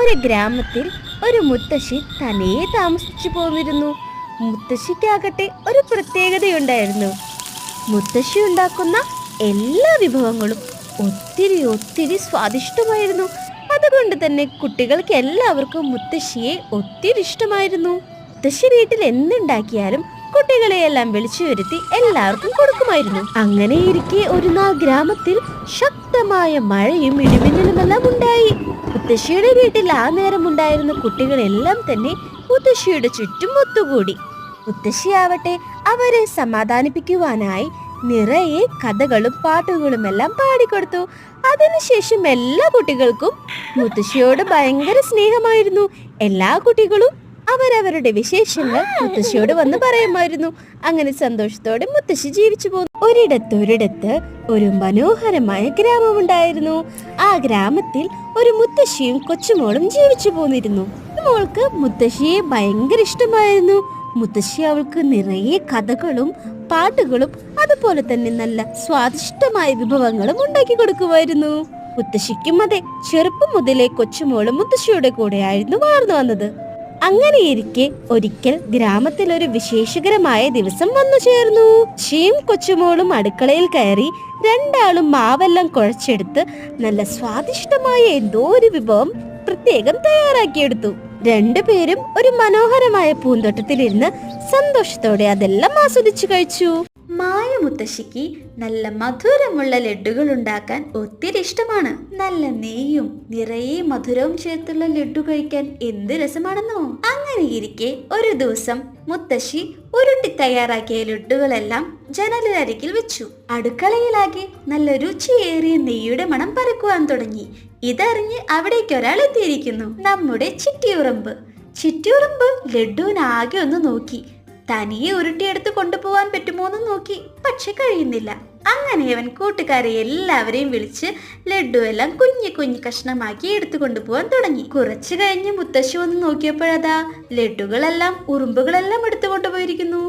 ഒരു ഗ്രാമത്തിൽ ഒരു മുത്തശ്ശി തനിയെ താമസിച്ചു പോന്നിരുന്നു. മുത്തശ്ശിക്കാകട്ടെ ഒരു പ്രത്യേകതയുണ്ടായിരുന്നു. മുത്തശ്ശി ഉണ്ടാക്കുന്ന എല്ലാ വിഭവങ്ങളും ഒത്തിരി ഒത്തിരി സ്വാദിഷ്ടമായിരുന്നു. അതുകൊണ്ട് തന്നെ കുട്ടികൾക്ക് എല്ലാവർക്കും മുത്തശ്ശിയെ ഒത്തിരി ഇഷ്ടമായിരുന്നു. മുത്തശ്ശി വീട്ടിൽ എന്തുണ്ടാക്കിയാലും കുട്ടികളെയെല്ലാം വിളിച്ചു വരുത്തി എല്ലാവർക്കും കൊടുക്കുമായിരുന്നു. അങ്ങനെയിരിക്കെ ഒരു നാൾ ഗ്രാമത്തിൽ ശക്തമായ മഴയും ഇടിമിന്നലുമെല്ലാം ഉണ്ടായി. മുത്തശ്ശിയുടെ വീട്ടിൽ ആ നേരം ഉണ്ടായിരുന്ന കുട്ടികളെല്ലാം തന്നെ മുത്തശ്ശിയുടെ ചുറ്റും ഒത്തുകൂടി. മുത്തശ്ശിയാവട്ടെ അവരെ സമാധാനിപ്പിക്കുവാനായി നിറയെ കഥകളും പാട്ടുകളും എല്ലാം പാടിക്കൊടുത്തു. അതിനുശേഷം എല്ലാ കുട്ടികൾക്കും മുത്തശ്ശിയോട് ഭയങ്കര സ്നേഹമായിരുന്നു. എല്ലാ കുട്ടികളും അവരവരുടെ വിശേഷങ്ങൾ മുത്തശ്ശിയോട് വന്ന് പറയുമായിരുന്നു. അങ്ങനെ സന്തോഷത്തോടെ മുത്തശ്ശി ജീവിച്ചു പോന്നു. ഒരിടത്ത് ഒരു മനോഹരമായ ഗ്രാമമുണ്ടായിരുന്നു. ആ ഗ്രാമത്തിൽ ഒരു മുത്തശ്ശിയും കൊച്ചുമോളും ജീവിച്ചു പോന്നിരുന്നു. മോൾക്ക് മുത്തശ്ശിയെ ഭയങ്കര ഇഷ്ടമായിരുന്നു. മുത്തശ്ശി അവൾക്ക് നിറയെ കഥകളും പാട്ടുകളും അതുപോലെ തന്നെ നല്ല സ്വാദിഷ്ടമായ വിഭവങ്ങളും ഉണ്ടാക്കി കൊടുക്കുമായിരുന്നു. മുത്തശ്ശിക്കും അതെ, ചെറുപ്പം മുതലേ കൊച്ചുമോളും മുത്തശ്ശിയുടെ കൂടെയായിരുന്നു വളർന്നു വന്നത്. അങ്ങനെയിരിക്കെ ഒരിക്കൽ ഗ്രാമത്തിൽ ഒരു വിശേഷകരമായ ദിവസം വന്നു ചേർന്നു. ഷീം കൊച്ചുമോളും അടുക്കളയിൽ കയറി രണ്ടാളും മാവെല്ലാം കുഴച്ചെടുത്ത് നല്ല സ്വാദിഷ്ടമായ എന്തോ ഒരു വിഭവം പ്രത്യേകം തയ്യാറാക്കിയെടുത്തു. രണ്ടുപേരും ഒരു മനോഹരമായ പൂന്തോട്ടത്തിലിരുന്ന് സന്തോഷത്തോടെ അതെല്ലാം ആസ്വദിച്ചു കഴിച്ചു. മായ മുത്തശ്ശിക്ക് നല്ല മധുരമുള്ള ലഡ്ഡുകൾ ഉണ്ടാക്കാൻ ഒത്തിരി ഇഷ്ടമാണ്. നല്ല നെയ്യും നിറയെ മധുരവും ചേർത്തുള്ള ലഡ്ഡു കഴിക്കാൻ എന്ത് രസമാണെന്നോ. അങ്ങനെയിരിക്കെ ഒരു ദിവസം മുത്തശ്ശി ഉരുട്ടി തയ്യാറാക്കിയ ലഡ്ഡുകളെല്ലാം ജനലരികിൽ വെച്ചു. അടുക്കളയിലാകെ നല്ല രുചിയേറിയ നെയ്യുടെ മണം പരക്കുവാൻ തുടങ്ങി. ഇതറിഞ്ഞ് അവിടേക്ക് ഒരാൾ എത്തിയിരിക്കുന്നു. നമ്മുടെ ചിറ്റിയുറുമ്പ്. ചിറ്റിയുറുമ്പ് ലഡ്ഡുവിനാകെ ഒന്ന് നോക്കി. തനിയെ ഉരുട്ടിയെടുത്ത് കൊണ്ടുപോവാൻ പറ്റുമോന്ന് നോക്കി. പക്ഷെ കഴിയുന്നില്ല. അങ്ങനെ അവൻ കൂട്ടുകാരെ എല്ലാവരെയും വിളിച്ച് ലഡ്ഡു എല്ലാം കുഞ്ഞു കുഞ്ഞു കഷ്ണമാക്കി എടുത്തു കൊണ്ടുപോകാൻ തുടങ്ങി. കുറച്ചു കഴിഞ്ഞ് മുത്തശ്ശി വന്ന് നോക്കിയപ്പോഴതാ ലഡ്ഡുകളെല്ലാം ഉറുമ്പുകളെല്ലാം എടുത്തു കൊണ്ടുപോയിരിക്കുന്നു.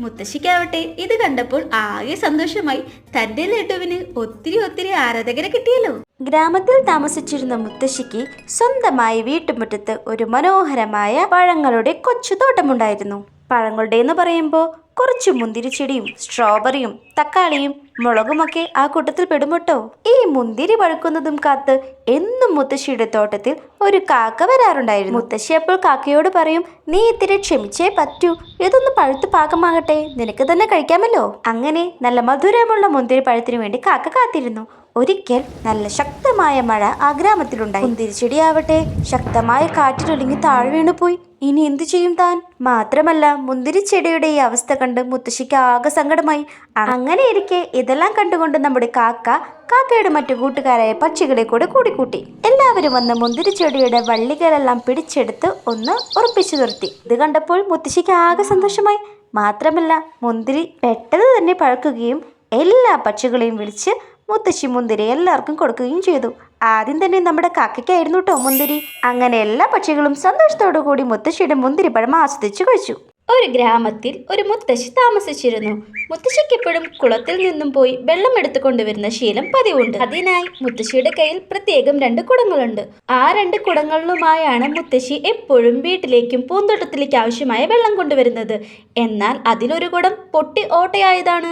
മുത്തശ്ശിക്കാവട്ടെ ഇത് കണ്ടപ്പോൾ ആകെ സന്തോഷമായി. തന്റെ ലഡ്ഡുവിന് ഒത്തിരി ഒത്തിരി ആരാധകരെ കിട്ടിയല്ലോ. ഗ്രാമത്തിൽ താമസിച്ചിരുന്ന മുത്തശ്ശിക്ക് സ്വന്തമായി വീട്ടുമുറ്റത്ത് ഒരു മനോഹരമായ പഴങ്ങളുടെ കൊച്ചു തോട്ടമുണ്ടായിരുന്നു. പഴങ്ങളുടെ എന്ന് പറയുമ്പോൾ കുറച്ച് മുന്തിരിച്ചെടിയും സ്ട്രോബെറിയും തക്കാളിയും മുളകുമൊക്കെ ആ കൂട്ടത്തിൽ പെടുമട്ടോ. ഈ മുന്തിരി പഴുക്കുന്നതും കാത്ത് എന്നും മുത്തശ്ശിയുടെ തോട്ടത്തിൽ ഒരു കാക്ക വരാറുണ്ടായിരുന്നു. മുത്തശ്ശി അപ്പോൾ കാക്കയോട് പറയും, നീ ഇത്തിരി ക്ഷമിച്ചേ പറ്റൂ, ഇതൊന്ന് പഴുത്ത് പാകമാകട്ടെ, നിനക്ക് തന്നെ കഴിക്കാമല്ലോ. അങ്ങനെ നല്ല മധുരമുള്ള മുന്തിരി പഴത്തിനു വേണ്ടി കാക്ക കാത്തിരുന്നു. ഒരിക്കൽ നല്ല ശക്തമായ മഴ ആ ഗ്രാമത്തിലുണ്ടായി. മുന്തിരിച്ചെടിയാവട്ടെ ശക്തമായ കാറ്റിലൊലിങ്ങി താഴെ വീണുപോയി. ഇനി എന്തു ചെയ്യും താൻ? മാത്രമല്ല മുന്തിരിച്ചെടിയുടെ ഈ അവസ്ഥ കണ്ട് മുത്തശ്ശിക്ക് ആകെ സങ്കടമായി. അങ്ങനെ ഇരിക്കെ ഇതെല്ലാം കണ്ടുകൊണ്ട് നമ്മുടെ കാക്കയുടെ മറ്റു കൂട്ടുകാരായ പക്ഷികളെ കൂടെ കൂടിക്കൂട്ടി. എല്ലാവരും വന്ന് മുന്തിരിച്ചെടിയുടെ വള്ളികളെല്ലാം പിടിച്ചെടുത്ത് ഒന്ന് ഉറപ്പിച്ചു നിർത്തി. ഇത് കണ്ടപ്പോൾ മുത്തശ്ശിക്ക് ആകെ സന്തോഷമായി. മാത്രമല്ല മുന്തിരി പെട്ടെന്ന് തന്നെ പഴുക്കുകയും എല്ലാ പക്ഷികളെയും വിളിച്ച് മുത്തശ്ശി മുന്തിരി എല്ലാവർക്കും കൊടുക്കുകയും ചെയ്തു. ആദ്യം തന്നെ നമ്മുടെ കാക്കയ്ക്കായിരുന്നു കേട്ടോ മുന്തിരി. അങ്ങനെ എല്ലാ പക്ഷികളും സന്തോഷത്തോടു കൂടി മുത്തശ്ശിയുടെ മുന്തിരിപ്പഴം ആസ്വദിച്ചു കഴിച്ചു. ഒരു ഗ്രാമത്തിൽ ഒരു മുത്തശ്ശി താമസിച്ചിരുന്നു. മുത്തശ്ശിക്ക് എപ്പോഴും കുളത്തിൽ നിന്നും പോയി വെള്ളം എടുത്തു കൊണ്ടുവരുന്ന ശീലം പതിവുണ്ട്. അതിനായി മുത്തശ്ശിയുടെ കയ്യിൽ പ്രത്യേകം 2 കുടങ്ങളുണ്ട്. ആ 2 കുടങ്ങളിലുമായാണ് മുത്തശ്ശി എപ്പോഴും വീട്ടിലേക്കും പൂന്തോട്ടത്തിലേക്ക് ആവശ്യമായ വെള്ളം കൊണ്ടുവരുന്നത്. എന്നാൽ അതിലൊരു കുടം പൊട്ടി ഓട്ടയായതാണ്.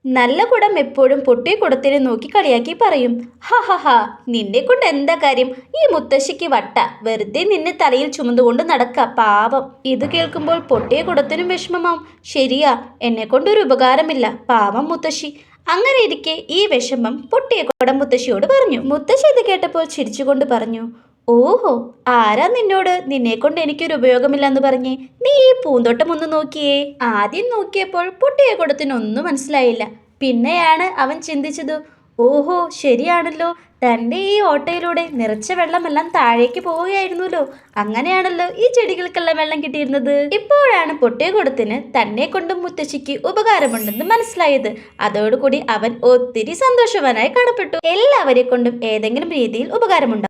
നല്ല കുടം എപ്പോഴും പൊട്ടിയ കുടത്തിനെ നോക്കി കളിയാക്കി പറയും, ഹാ നിന്നെ കൊണ്ട് എന്താ കാര്യം, ഈ മുത്തശ്ശിക്ക് വട്ട, വെറുതെ നിന്നെ തലയിൽ ചുമന്നുകൊണ്ട് നടക്ക പാവം. ഇത് കേൾക്കുമ്പോൾ പൊട്ടിയ കുടത്തിനും വിഷമമാവും. ശരിയാ, എന്നെ കൊണ്ടൊരു ഉപകാരമില്ല, പാവം മുത്തശ്ശി. അങ്ങനെ ഇരിക്കെ ഈ വിഷമം പൊട്ടിയ കുടം മുത്തശ്ശിയോട് പറഞ്ഞു. മുത്തശ്ശി ഇത് കേട്ടപ്പോൾ ചിരിച്ചുകൊണ്ട് പറഞ്ഞു, ഓഹോ, ആരാ നിന്നോട് നിന്നെ കൊണ്ട് എനിക്കൊരു ഉപയോഗമില്ലെന്ന് പറഞ്ഞേ? നീ ഈ പൂന്തോട്ടം ഒന്ന് നോക്കിയേ. ആദ്യം നോക്കിയപ്പോൾ പൊട്ടിയ കുടത്തിനൊന്നും മനസ്സിലായില്ല. പിന്നെയാണ് അവൻ ചിന്തിച്ചത്, ഓഹോ ശരിയാണല്ലോ, തൻ്റെ ഈ ഓട്ടയിലൂടെ നിറച്ച വെള്ളമെല്ലാം താഴേക്ക് പോവുകയായിരുന്നല്ലോ. അങ്ങനെയാണല്ലോ ഈ ചെടികൾക്കെല്ലാം വെള്ളം കിട്ടിയിരുന്നത്. ഇപ്പോഴാണ് പൊട്ടിയ കുടത്തിന് തന്നെ കൊണ്ടും മുത്തശ്ശിക്ക് ഉപകാരമുണ്ടെന്ന് മനസ്സിലായത്. അതോടുകൂടി അവൻ ഒത്തിരി സന്തോഷവാനായി കാണപ്പെട്ടു. എല്ലാവരെ കൊണ്ടും ഏതെങ്കിലും രീതിയിൽ ഉപകാരമുണ്ടാകും.